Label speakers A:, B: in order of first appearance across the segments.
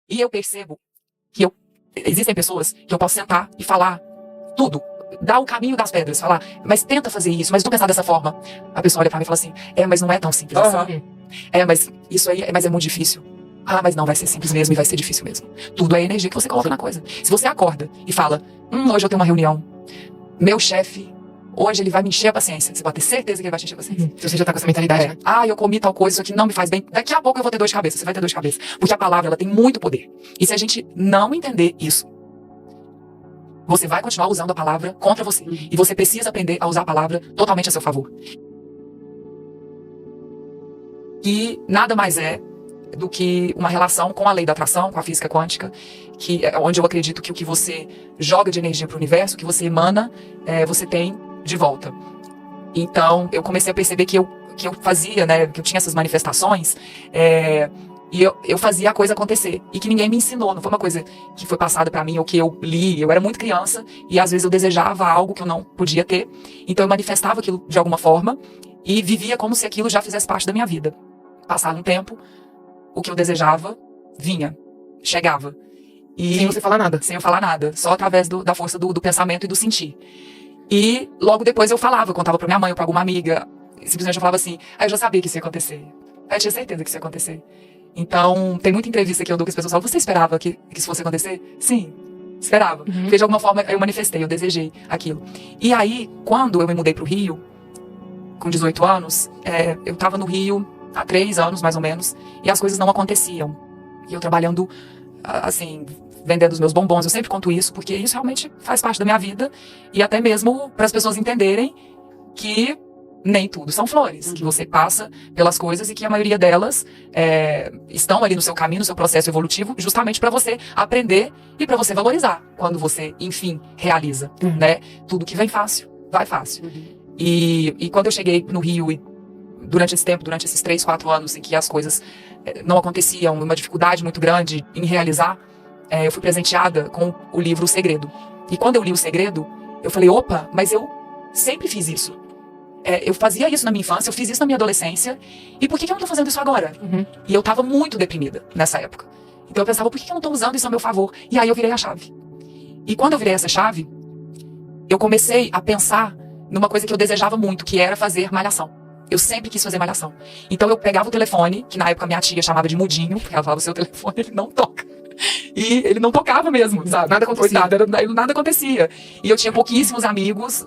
A: E eu percebo que existem pessoas que eu posso sentar e falar tudo. Dar o caminho das pedras, falar, mas tenta fazer isso, mas tu pensar dessa forma. A pessoa olha pra mim e fala assim, mas não é tão simples assim. Mas isso aí, mas é muito difícil. Mas não, vai ser simples mesmo e vai ser difícil mesmo. Tudo é a energia que você coloca na coisa. Se você acorda e fala, hoje eu tenho uma reunião, meu chefe, hoje ele vai me encher a paciência. Você pode ter certeza que ele vai te encher a paciência.
B: Se você já tá com essa mentalidade, né?
A: Eu comi tal coisa, isso aqui não me faz bem. Daqui a pouco eu vou ter dor de cabeça. Você vai ter dor de cabeça. Porque a palavra, ela tem muito poder. E se a gente não entender isso, você vai continuar usando a palavra contra você. E você precisa aprender a usar a palavra totalmente a seu favor. E nada mais é do que uma relação com a lei da atração, com a física quântica, que é onde eu acredito que o que você joga de energia para o universo, o que você emana, você tem de volta. Então, eu comecei a perceber que eu fazia, né, que eu tinha essas manifestações, e eu fazia a coisa acontecer. E que ninguém me ensinou, não foi uma coisa que foi passada pra mim ou que eu li. Eu era muito criança e às vezes eu desejava algo que eu não podia ter. Então eu manifestava aquilo de alguma forma e vivia como se aquilo já fizesse parte da minha vida. Passado um tempo, o que eu desejava vinha, chegava. E
B: sem você falar nada.
A: Sem eu falar nada, só através da força do pensamento e do sentir. E logo depois eu contava pra minha mãe ou pra alguma amiga. Simplesmente eu falava assim, eu já sabia que isso ia acontecer. Eu tinha certeza que isso ia acontecer. Então, tem muita entrevista que eu dou que as pessoas falam, você esperava que isso fosse acontecer? Sim, esperava. Porque de alguma forma eu manifestei, eu desejei aquilo. E aí, quando eu me mudei pro Rio, com 18 anos, eu tava no Rio há 3 anos, mais ou menos, e as coisas não aconteciam. E eu trabalhando, assim, vendendo os meus bombons, eu sempre conto isso, porque isso realmente faz parte da minha vida, e até mesmo para as pessoas entenderem que nem tudo são flores, que você passa pelas coisas e que a maioria delas estão ali no seu caminho, no seu processo evolutivo, justamente para você aprender e para você valorizar quando você, enfim, realiza, né? Tudo que vem fácil, vai fácil. E quando eu cheguei no Rio, e durante esse tempo, durante esses 3, 4 anos em que as coisas não aconteciam, uma dificuldade muito grande em realizar, eu fui presenteada com o livro O Segredo. E quando eu li O Segredo, eu falei, opa, mas eu sempre fiz isso. Eu fazia isso na minha infância, eu fiz isso na minha adolescência, e por que eu não tô fazendo isso agora? E eu tava muito deprimida nessa época. Então eu pensava, por que eu não tô usando isso a meu favor? E aí eu virei a chave. E quando eu virei essa chave, eu comecei a pensar numa coisa que eu desejava muito, que era fazer malhação. Eu sempre quis fazer malhação. Então eu pegava o telefone, que na época minha tia chamava de mudinho, porque ela falava, o seu telefone ele não toca. E ele não tocava mesmo, sabe?
B: Nada acontecia.
A: Nada acontecia. E eu tinha pouquíssimos amigos,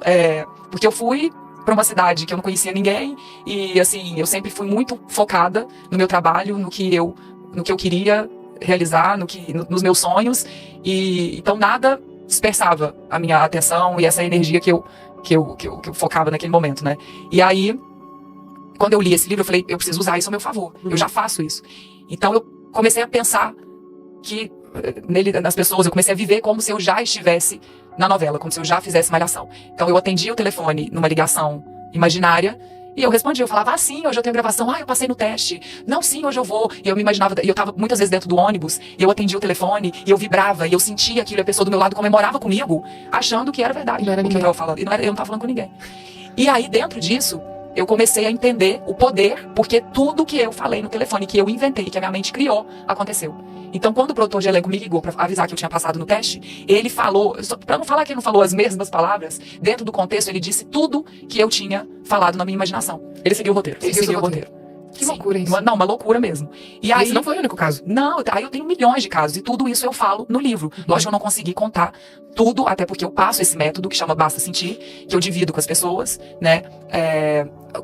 A: porque eu fui pra uma cidade que eu não conhecia ninguém, e assim, eu sempre fui muito focada no meu trabalho, no que eu queria realizar, nos meus sonhos, e então nada dispersava a minha atenção e essa energia que eu focava naquele momento, né? E aí, quando eu li esse livro, eu falei, eu preciso usar isso a meu favor, eu já faço isso. Então eu comecei a pensar que nas pessoas, eu comecei a viver como se eu já estivesse na novela, como se eu já fizesse malhação. Então eu atendia o telefone numa ligação imaginária e eu respondia, eu falava, sim, hoje eu tenho gravação, eu passei no teste, não, sim, hoje eu vou. E eu me imaginava, e eu tava muitas vezes dentro do ônibus, e eu atendia o telefone, e eu vibrava, e eu sentia aquilo, e a pessoa do meu lado comemorava comigo, achando que era verdade.
B: Não era ninguém.
A: O que eu tava falando, eu não tava falando com ninguém. E aí, dentro disso, eu comecei a entender o poder, porque tudo que eu falei no telefone, que eu inventei, que a minha mente criou, aconteceu. Então, quando o produtor de elenco me ligou pra avisar que eu tinha passado no teste, ele falou, pra não falar que ele não falou as mesmas palavras, dentro do contexto, ele disse tudo que eu tinha falado na minha imaginação. Ele seguiu o roteiro. Ele seguiu o roteiro.
B: Que loucura isso.
A: Uma loucura mesmo. E aí,
B: esse não foi o único caso.
A: Não, aí eu tenho milhões de casos, e tudo isso eu falo no livro. Lógico que eu não consegui contar tudo, até porque eu passo esse método que chama Basta Sentir, que eu divido com as pessoas, né?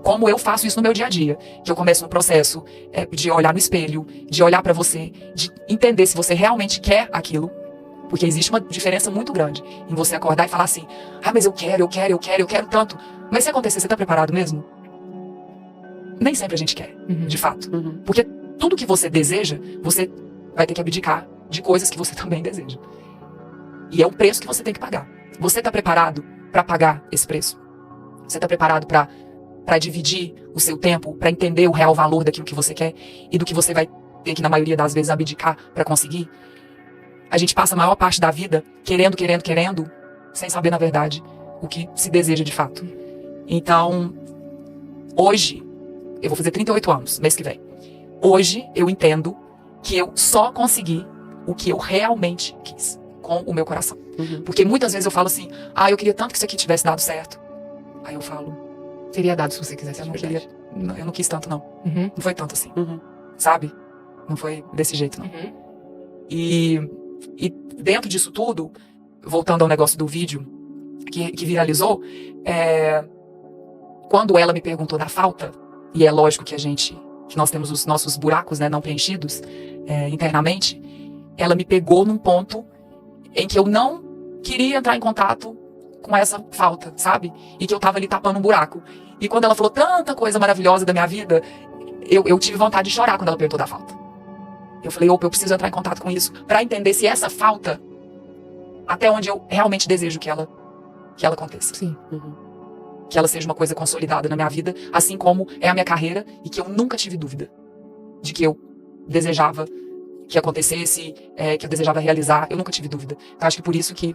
A: Como eu faço isso no meu dia a dia. Que eu começo no processo de olhar no espelho, de olhar pra você, de entender se você realmente quer aquilo. Porque existe uma diferença muito grande em você acordar e falar assim, mas eu quero tanto. Mas se acontecer, você tá preparado mesmo? Nem sempre a gente quer, de fato. Porque tudo que você deseja, você vai ter que abdicar de coisas que você também deseja. E é um preço que você tem que pagar. Você tá preparado pra pagar esse preço? Você tá preparado pra dividir o seu tempo, pra entender o real valor daquilo que você quer e do que você vai ter que, na maioria das vezes, abdicar pra conseguir? A gente passa a maior parte da vida querendo, sem saber, na verdade, o que se deseja de fato. Então, hoje, eu vou fazer 38 anos, mês que vem. Hoje, eu entendo que eu só consegui o que eu realmente quis, com o meu coração.
B: Uhum.
A: Porque muitas vezes eu falo assim, eu queria tanto que isso aqui tivesse dado certo. Aí eu falo,
B: Teria dado se você quisesse.
A: eu
B: de
A: não
B: verdade.
A: queria, eu não quis tanto não.
B: Uhum.
A: Não foi tanto assim,
B: Uhum.
A: sabe? Não foi desse jeito não.
B: Uhum.
A: E dentro disso tudo, voltando ao negócio do vídeo que viralizou, quando ela me perguntou da falta, e é lógico que nós temos os nossos buracos, né, não preenchidos internamente, ela me pegou num ponto em que eu não queria entrar em contato com essa falta, sabe? E que eu tava ali tapando um buraco. E quando ela falou tanta coisa maravilhosa da minha vida, eu tive vontade de chorar quando ela perguntou da falta. Eu falei, opa, eu preciso entrar em contato com isso pra entender se essa falta, até onde eu realmente desejo que ela aconteça.
B: Sim.
A: Uhum. Que ela seja uma coisa consolidada na minha vida, assim como é a minha carreira, e que eu nunca tive dúvida de que eu desejava que acontecesse, que eu desejava realizar. Eu nunca tive dúvida. Então acho que por isso que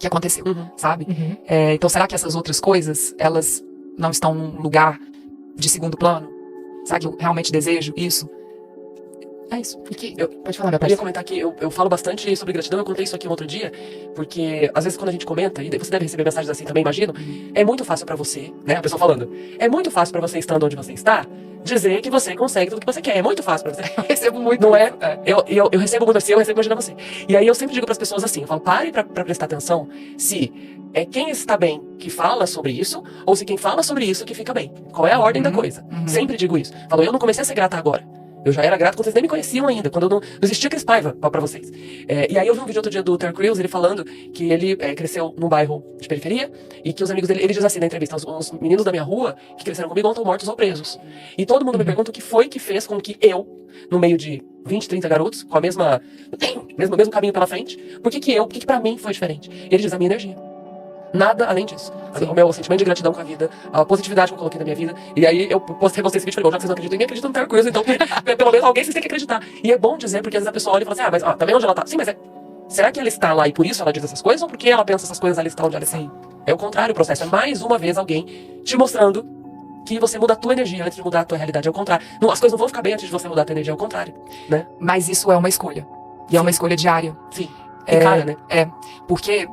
A: aconteceu, sabe?
B: Uhum.
A: Então será que essas outras coisas, elas não estão num lugar de segundo plano? Será que eu realmente desejo isso? É isso.
B: Pode falar, meu
C: Eu queria
B: parceiro.
C: comentar que eu falo bastante sobre gratidão, eu contei isso aqui um outro dia, porque às vezes quando a gente comenta, e você deve receber mensagens assim também, imagino, é muito fácil pra você, né, a pessoa falando, é muito fácil pra você estando onde você está, dizer que você consegue tudo que você quer, é muito fácil pra você.
A: Eu recebo muito.
C: Não é? Eu recebo muito assim, eu recebo imaginar você. E aí eu sempre digo pras pessoas assim, eu falo, pare pra prestar atenção se é quem está bem que fala sobre isso, ou se quem fala sobre isso que fica bem. Qual é a ordem da coisa? Sempre digo isso. Falo, eu não comecei a ser grata agora. Eu já era grato quando vocês nem me conheciam ainda, quando eu não existia Cris Paiva pra vocês. E aí eu vi um vídeo outro dia do Terry Crews, ele falando que ele cresceu num bairro de periferia, e que os amigos dele, ele diz assim na entrevista, os meninos da minha rua que cresceram comigo estão mortos ou presos. E todo mundo me pergunta o que foi que fez com que eu, no meio de 20, 30 garotos, com a mesmo caminho pela frente, por que pra mim foi diferente? E ele diz, a minha energia. Nada além disso. O meu sentimento de gratidão com a vida, a positividade que eu coloquei na minha vida. E aí eu postei esse vídeo e falei, já que vocês não acreditam, ninguém acredita no Terry Crews, então pelo menos alguém vocês têm que acreditar. E é bom dizer, porque às vezes a pessoa olha e fala assim, mas tá vendo onde ela tá? Sim, mas será que ela está lá e por isso ela diz essas coisas? Ou porque ela pensa essas coisas, ela está onde ela está? É o contrário o processo. É mais uma vez alguém te mostrando que você muda a tua energia antes de mudar a tua realidade. É o contrário. Não, as coisas não vão ficar bem antes de você mudar a tua energia, é o contrário, né?
A: Mas isso é uma escolha. E é uma escolha diária.
C: Sim. E cara, né?
A: Porque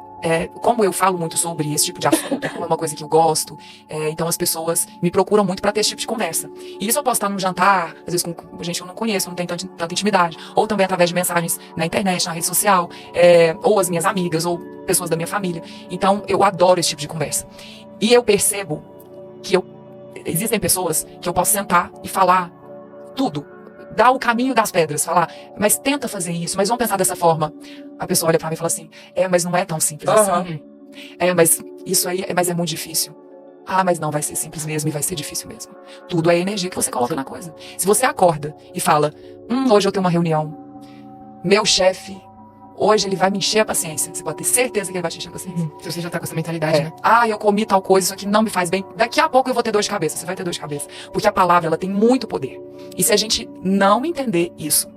A: como eu falo muito sobre esse tipo de assunto, como é uma coisa que eu gosto, então as pessoas me procuram muito pra ter esse tipo de conversa. E isso eu posso estar num jantar, às vezes com gente que eu não conheço, não tem tanta intimidade, ou também através de mensagens na internet, na rede social, ou as minhas amigas, ou pessoas da minha família. Então eu adoro esse tipo de conversa. E eu percebo que existem pessoas que eu posso sentar e falar tudo. Dar o caminho das pedras, falar, mas tenta fazer isso, mas vamos pensar dessa forma. A pessoa olha pra mim e fala assim, mas não é tão simples assim. Mas isso aí, mas é muito difícil. Mas não vai ser simples mesmo e vai ser difícil mesmo. Tudo é energia que você coloca na coisa. Se você acorda e fala, hoje eu tenho uma reunião, meu chefe, hoje ele vai me encher a paciência. Você pode ter certeza que ele vai te encher a paciência.
B: Se você já tá com essa mentalidade, né?
A: Eu comi tal coisa, isso aqui não me faz bem. Daqui a pouco eu vou ter dor de cabeça. Você vai ter dor de cabeça. Porque a palavra, ela tem muito poder. E se a gente não entender isso,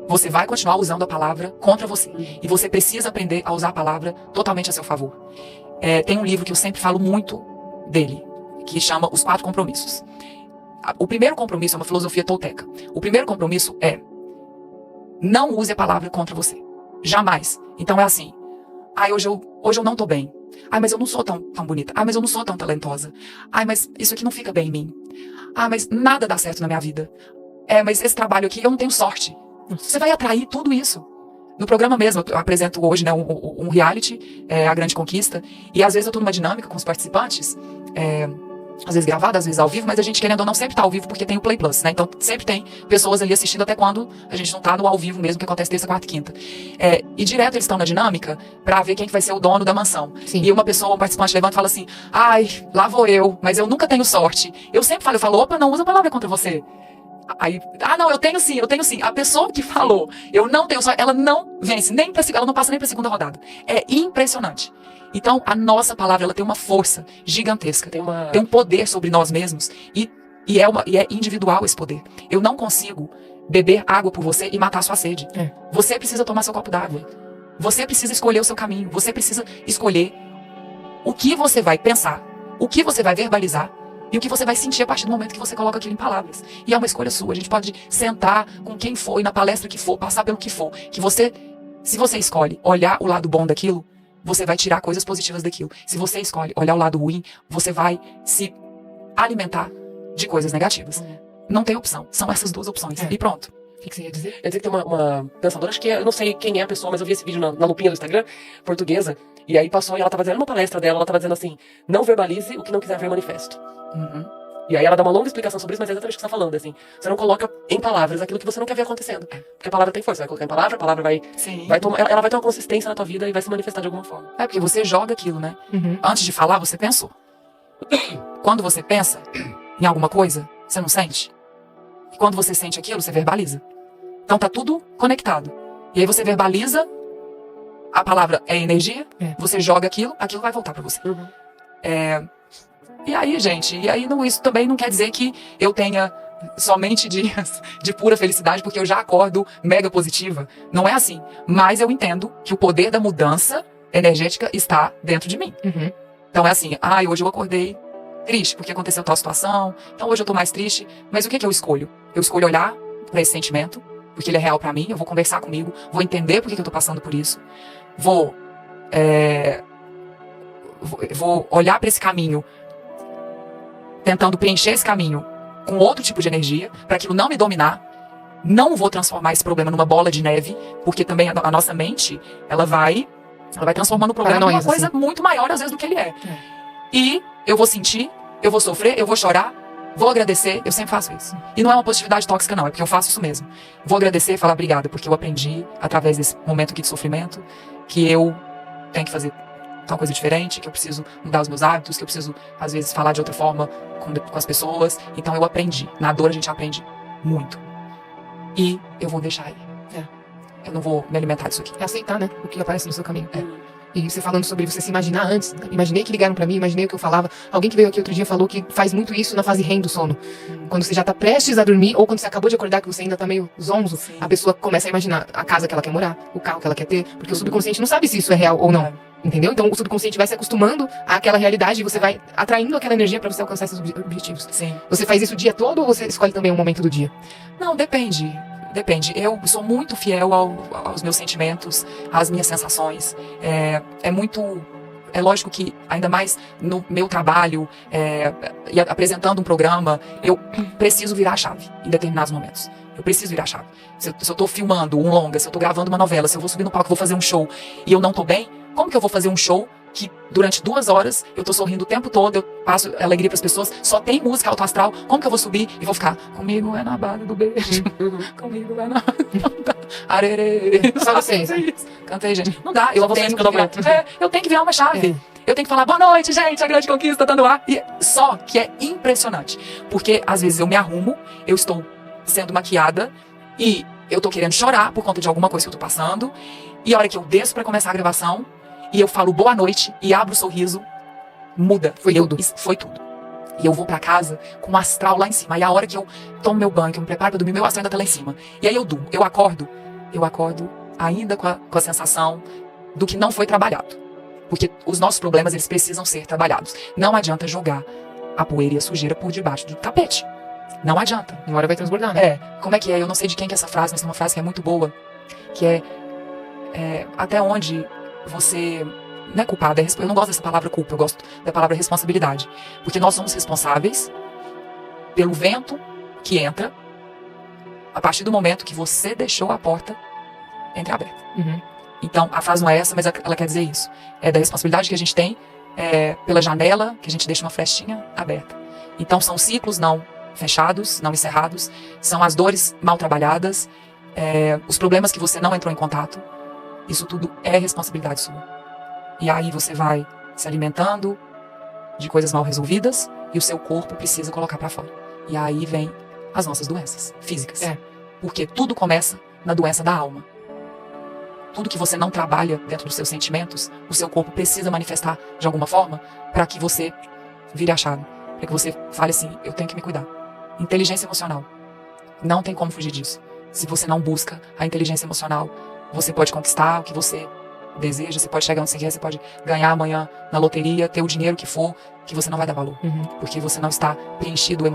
A: você vai continuar usando a palavra contra você. E você precisa aprender a usar a palavra totalmente a seu favor. Tem um livro que eu sempre falo muito dele, que chama Os 4 Compromissos. O primeiro compromisso é uma filosofia tolteca. O primeiro compromisso é: não use a palavra contra você. Jamais. Então é assim. Hoje eu não tô bem. Mas eu não sou tão bonita. Mas eu não sou tão talentosa. Mas isso aqui não fica bem em mim. Mas nada dá certo na minha vida. Mas esse trabalho aqui, eu não tenho sorte. Você vai atrair tudo isso. No programa mesmo, eu apresento hoje, né, um reality, A Grande Conquista. E às vezes eu tô numa dinâmica com os participantes, às vezes gravado, às vezes ao vivo, mas a gente, querendo ou não, sempre tá ao vivo, porque tem o Play Plus, né? Então sempre tem pessoas ali assistindo até quando a gente não tá no ao vivo mesmo, que acontece terça, quarta e quinta. E direto eles estão na dinâmica pra ver quem que vai ser o dono da mansão.
B: Sim.
A: E uma pessoa, um participante levanta e fala assim, lá vou eu, mas eu nunca tenho sorte. Eu sempre falo, opa, não usa a palavra contra você. Aí, não, eu tenho sim. A pessoa que falou, eu não tenho sorte, ela não vence, ela não passa nem pra segunda rodada. É impressionante. Então, a nossa palavra, ela tem uma força gigantesca. Tem um poder sobre nós mesmos. E é individual esse poder. Eu não consigo beber água por você e matar a sua sede. Você precisa tomar seu copo d'água. Você precisa escolher o seu caminho. Você precisa escolher o que você vai pensar, o que você vai verbalizar E o que você vai sentir a partir do momento que você coloca aquilo em palavras. E é uma escolha sua. A gente pode sentar com quem for, e na palestra que for, passar pelo que for. Que você, se você escolhe olhar o lado bom daquilo, você vai tirar coisas positivas daquilo. Se você escolhe olhar o lado ruim, você vai se alimentar de coisas negativas. Não tem opção. São essas duas opções. E pronto.
B: O que você ia dizer?
C: Eu dizer que tem uma pensadora, acho que eu não sei quem é a pessoa, mas eu vi esse vídeo na lupinha do Instagram, portuguesa, e aí passou e ela tava dizendo uma palestra dela, ela tava dizendo assim, não verbalize o que não quiser ver manifesto. E aí ela dá uma longa explicação sobre isso, mas é exatamente o que você tá falando, assim, você não coloca em palavras aquilo que você não quer ver acontecendo. Porque a palavra tem força, você vai colocar em palavra, a palavra vai tomar, ela vai ter uma consistência na tua vida e vai se manifestar de alguma forma.
A: É porque você joga aquilo, né? Antes de falar, você pensou. Quando você pensa em alguma coisa, você não sente. E quando você sente aquilo, você verbaliza. Então tá tudo conectado. E aí você verbaliza, a palavra é energia, você joga aquilo vai voltar pra você. E aí, gente, isso também não quer dizer que eu tenha somente dias de pura felicidade, porque eu já acordo mega positiva. Não é assim. Mas eu entendo que o poder da mudança energética está dentro de mim. Então é assim, hoje eu acordei triste porque aconteceu tal situação, então hoje eu tô mais triste. Mas o que eu escolho? Eu escolho olhar pra esse sentimento, porque ele é real pra mim, eu vou conversar comigo, vou entender por que eu tô passando por isso, vou olhar pra esse caminho, tentando preencher esse caminho com outro tipo de energia, para aquilo não me dominar. Não vou transformar esse problema numa bola de neve, porque também a nossa mente, ela vai transformando o problema numa coisa muito maior, às vezes, do que ele é. E eu vou sentir, eu vou sofrer, eu vou chorar, vou agradecer, eu sempre faço isso. E não é uma positividade tóxica, não, é porque eu faço isso mesmo. Vou agradecer e falar obrigada, porque eu aprendi, através desse momento aqui de sofrimento, que eu tenho que fazer tal coisa diferente, que eu preciso mudar os meus hábitos, que eu preciso, às vezes, falar de outra forma com as pessoas. Então eu aprendi. Na dor a gente aprende muito. E eu vou deixar aí. Eu não vou me alimentar disso aqui.
B: É aceitar, né? O que aparece no seu caminho. E você falando sobre você se imaginar antes. Imaginei que ligaram pra mim, imaginei o que eu falava. Alguém que veio aqui outro dia falou que faz muito isso na fase REM do sono. Quando você já tá prestes a dormir, ou quando você acabou de acordar, que você ainda tá meio zonzo, a pessoa começa a imaginar a casa que ela quer morar, o carro que ela quer ter, porque o subconsciente não sabe se isso é real ou não. Entendeu? Então o subconsciente vai se acostumando àquela realidade e você vai atraindo aquela energia pra você alcançar esses objetivos. Você faz isso o dia todo ou você escolhe também um momento do dia?
A: Não, depende. Eu sou muito fiel aos meus sentimentos, às minhas sensações. É lógico que, ainda mais no meu trabalho, e apresentando um programa, eu preciso virar a chave em determinados momentos. Eu preciso virar a chave. Se eu tô filmando um longa, se eu tô gravando uma novela, se eu vou subir no palco, vou fazer um show e eu não tô bem, como que eu vou fazer um show que durante 2 horas eu tô sorrindo o tempo todo, eu passo alegria pras pessoas, só tem música alto astral, como que eu vou subir e vou ficar comigo é na base do beijo, comigo é na arerê.
B: Só você.
A: Cantei, gente. Não dá, eu tenho que virar uma chave.
B: É.
A: Eu tenho que falar, boa noite, gente, a grande conquista tá no ar. E só que é impressionante, porque às vezes eu me arrumo, eu estou sendo maquiada e eu tô querendo chorar por conta de alguma coisa que eu tô passando, e a hora que eu desço pra começar a gravação, e eu falo boa noite e abro o sorriso, muda.
B: Foi tudo.
A: Foi tudo. E eu vou pra casa com o astral lá em cima. E a hora que eu tomo meu banho, que eu me preparo pra dormir, meu astral ainda tá lá em cima. E aí eu durmo. Eu acordo ainda com a sensação do que não foi trabalhado. Porque os nossos problemas, eles precisam ser trabalhados. Não adianta jogar a poeira e a sujeira por debaixo do tapete. Não adianta.
B: Uma hora vai transbordar, né?
A: Como é que é? Eu não sei de quem que é essa frase, mas tem uma frase que é muito boa. Que é até onde você não é culpado, eu não gosto dessa palavra culpa, eu gosto da palavra responsabilidade. Porque nós somos responsáveis pelo vento que entra a partir do momento que você deixou a porta entreaberta. Então, a frase não é essa, mas ela quer dizer isso. É da responsabilidade que a gente tem pela janela, que a gente deixa uma frestinha aberta. Então, são ciclos não fechados, não encerrados, são as dores mal trabalhadas, os problemas que você não entrou em contato. Isso tudo é responsabilidade sua. E aí você vai se alimentando de coisas mal resolvidas e o seu corpo precisa colocar pra fora. E aí vem as nossas doenças físicas. Porque tudo começa na doença da alma. Tudo que você não trabalha dentro dos seus sentimentos, o seu corpo precisa manifestar de alguma forma para que você vire a chave. Para que você fale assim, eu tenho que me cuidar. Inteligência emocional. Não tem como fugir disso. Se você não busca a inteligência emocional, você pode conquistar o que você deseja, você pode chegar onde você quer, você pode ganhar amanhã na loteria, ter o dinheiro que for, que você não vai dar valor. Porque você não está preenchido emocionalmente.